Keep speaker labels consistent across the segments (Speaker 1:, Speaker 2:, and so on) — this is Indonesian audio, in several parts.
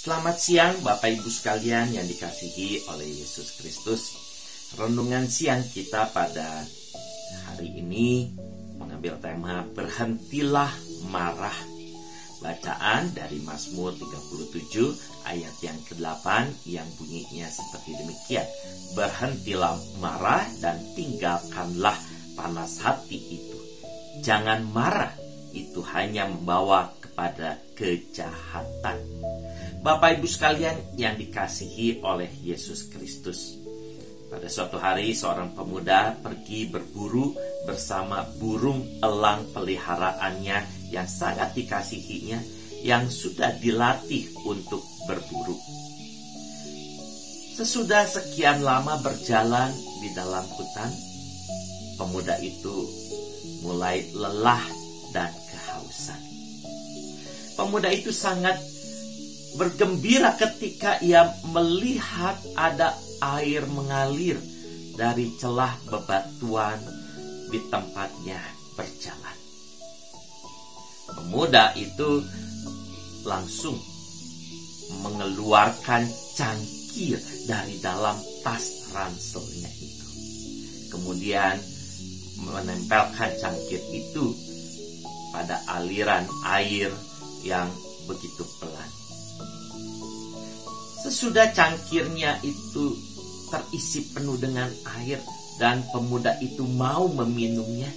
Speaker 1: Selamat siang Bapak Ibu sekalian yang dikasihi oleh Yesus Kristus. Renungan siang kita pada hari ini mengambil tema berhentilah marah. Bacaan dari Mazmur 37 ayat yang ke-8 yang bunyinya seperti demikian. Berhentilah marah dan tinggalkanlah panas hati itu. Jangan marah, itu hanya membawa kepada kejahatan. Bapak Ibu sekalian yang dikasihi oleh Yesus Kristus. Pada suatu hari seorang pemuda pergi berburu bersama burung elang peliharaannya yang sangat dikasihinya, yang sudah dilatih untuk berburu. Sesudah sekian lama berjalan di dalam hutan, pemuda itu mulai lelah dan kehausan. Pemuda itu sangat bergembira ketika ia melihat ada air mengalir dari celah bebatuan di tempatnya berjalan. Pemuda itu langsung mengeluarkan cangkir dari dalam tas ranselnya itu. Kemudian menempelkan cangkir itu pada aliran air yang begitu pelan. Sesudah cangkirnya itu terisi penuh dengan air dan pemuda itu mau meminumnya,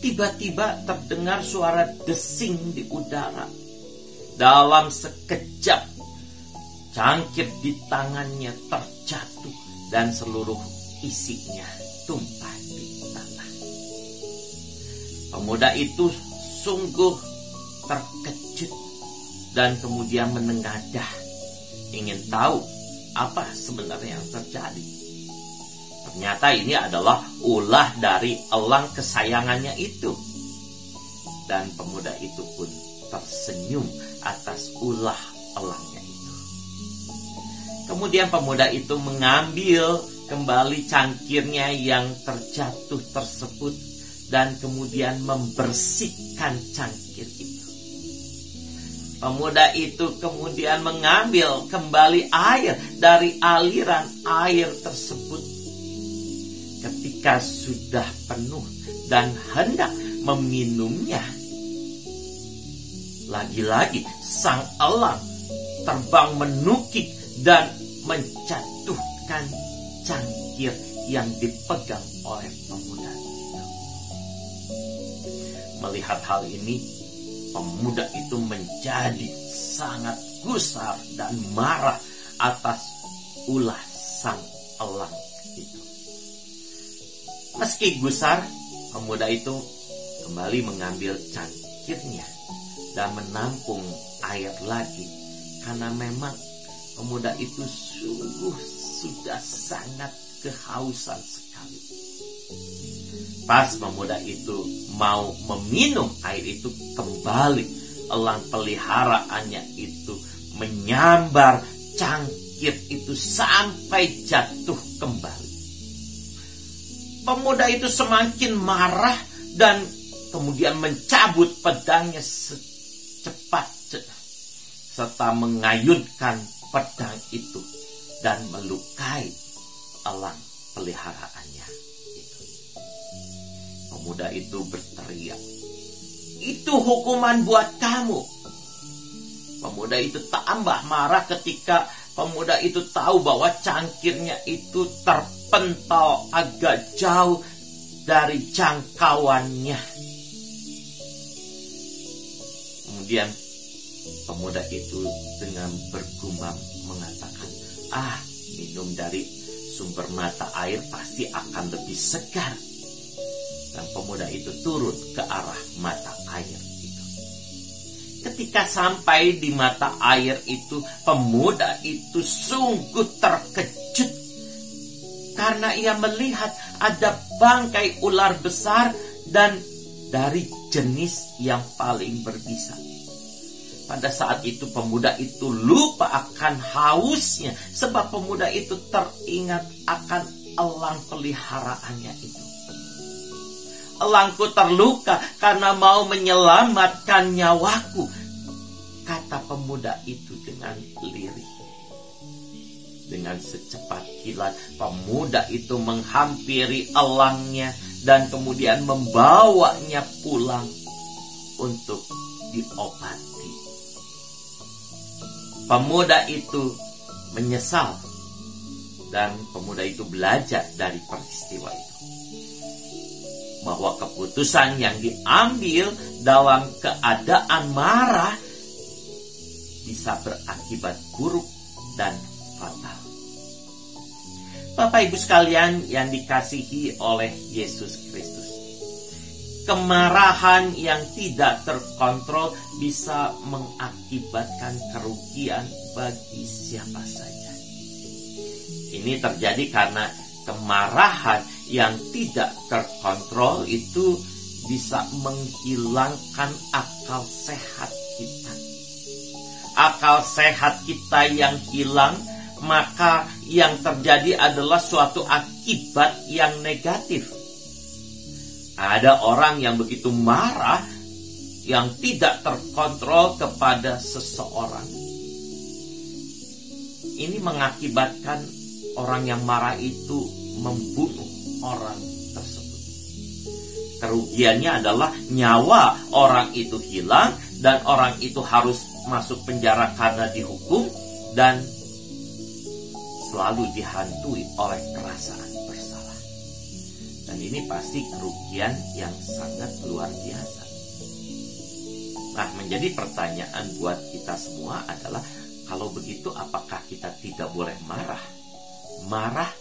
Speaker 1: tiba-tiba terdengar suara desing di udara. Dalam sekejap, cangkir di tangannya terjatuh dan seluruh isinya tumpah di tanah. Pemuda itu sungguh terkejut dan kemudian menengadah, ingin tahu apa sebenarnya yang terjadi. Ternyata ini adalah ulah dari elang kesayangannya itu. Dan pemuda itu pun tersenyum atas ulah elangnya itu. Kemudian pemuda itu mengambil kembali cangkirnya yang terjatuh tersebut dan kemudian membersihkan cangkir itu. Pemuda itu kemudian mengambil kembali air dari aliran air tersebut. Ketika sudah penuh dan hendak meminumnya, lagi-lagi sang elang terbang menukik dan menjatuhkan cangkir yang dipegang oleh pemuda itu. Melihat hal ini, pemuda itu menjadi sangat gusar dan marah atas ulah sang elang itu. Meski gusar, pemuda itu kembali mengambil cangkirnya dan menampung air lagi, karena memang pemuda itu sungguh sudah sangat kehausan sekali. Pas pemuda itu mau meminum air itu, kembali elang peliharaannya itu menyambar cangkir itu sampai jatuh kembali. Pemuda itu semakin marah dan kemudian mencabut pedangnya secepat serta mengayunkan pedang itu dan melukai elang peliharaannya. Pemuda itu berteriak, "Itu hukuman buat kamu." Pemuda itu tambah marah ketika pemuda itu tahu bahwa cangkirnya itu terpental agak jauh dari jangkauannya. Kemudian pemuda itu dengan bergumam mengatakan, minum dari sumber mata air pasti akan lebih segar. Dan pemuda itu turun ke arah mata air itu. Ketika sampai di mata air itu, pemuda itu sungguh terkejut karena ia melihat ada bangkai ular besar dan dari jenis yang paling berbisa. Pada saat itu pemuda itu lupa akan hausnya, sebab pemuda itu teringat akan elang peliharaannya itu. "Elangku terluka karena mau menyelamatkan nyawaku," kata pemuda itu dengan dengan lirih. Dengan secepat kilat, pemuda itu menghampiri elangnya dan kemudian membawanya pulang untuk diobati. Pemuda itu menyesal dan pemuda itu belajar dari peristiwa itu, bahwa keputusan yang diambil dalam keadaan marah bisa berakibat buruk dan fatal. Bapak Ibu sekalian yang dikasihi oleh Yesus Kristus, kemarahan yang tidak terkontrol bisa mengakibatkan kerugian bagi siapa saja. Ini terjadi karena kemarahan yang tidak terkontrol itu bisa menghilangkan akal sehat kita. Akal sehat kita yang hilang, maka yang terjadi adalah suatu akibat yang negatif. Ada orang yang begitu marah, yang tidak terkontrol kepada seseorang. Ini mengakibatkan orang yang marah itu membunuh orang tersebut. Kerugiannya adalah nyawa orang itu hilang, dan orang itu harus masuk penjara karena dihukum dan selalu dihantui oleh perasaan bersalah. Dan ini pasti kerugian yang sangat luar biasa. Nah, menjadi pertanyaan buat kita semua adalah, kalau begitu apakah kita tidak boleh marah? Marah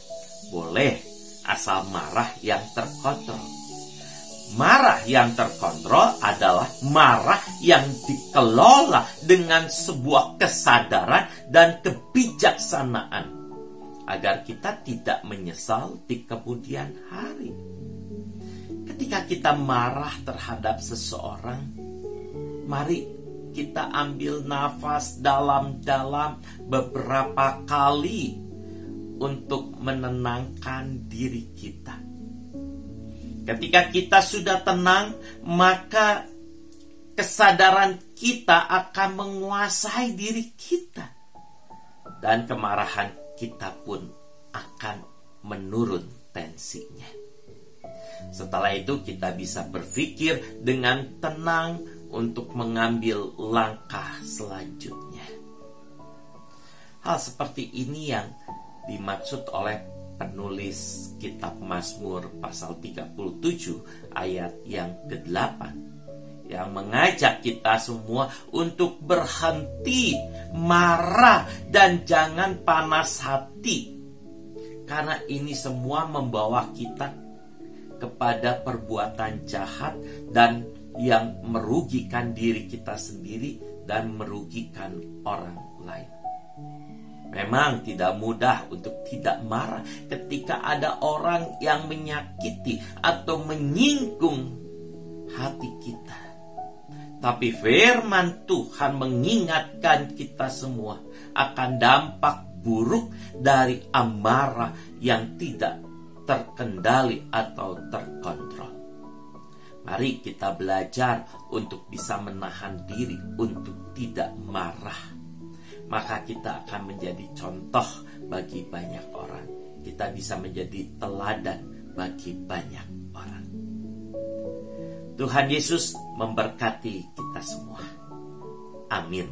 Speaker 1: boleh, asal marah yang terkontrol. Marah yang terkontrol adalah marah yang dikelola dengan sebuah kesadaran dan kebijaksanaan, agar kita tidak menyesal di kemudian hari. Ketika kita marah terhadap seseorang, mari kita ambil nafas dalam-dalam beberapa kali untuk menenangkan diri kita. Ketika kita sudah tenang, maka kesadaran kita akan menguasai diri kita. Dan kemarahan kita pun akan menurun tensinya. Setelah itu kita bisa berpikir dengan tenang untuk mengambil langkah selanjutnya. Hal seperti ini yang dimaksud oleh penulis kitab Mazmur pasal 37 ayat yang ke-8, yang mengajak kita semua untuk berhenti marah dan jangan panas hati, karena ini semua membawa kita kepada perbuatan jahat dan yang merugikan diri kita sendiri dan merugikan orang lain. Memang tidak mudah untuk tidak marah ketika ada orang yang menyakiti atau menyinggung hati kita. Tapi firman Tuhan mengingatkan kita semua akan dampak buruk dari amarah yang tidak terkendali atau terkontrol. Mari kita belajar untuk bisa menahan diri untuk tidak marah. Maka kita akan menjadi contoh bagi banyak orang. Kita bisa menjadi teladan bagi banyak orang. Tuhan Yesus memberkati kita semua. Amin.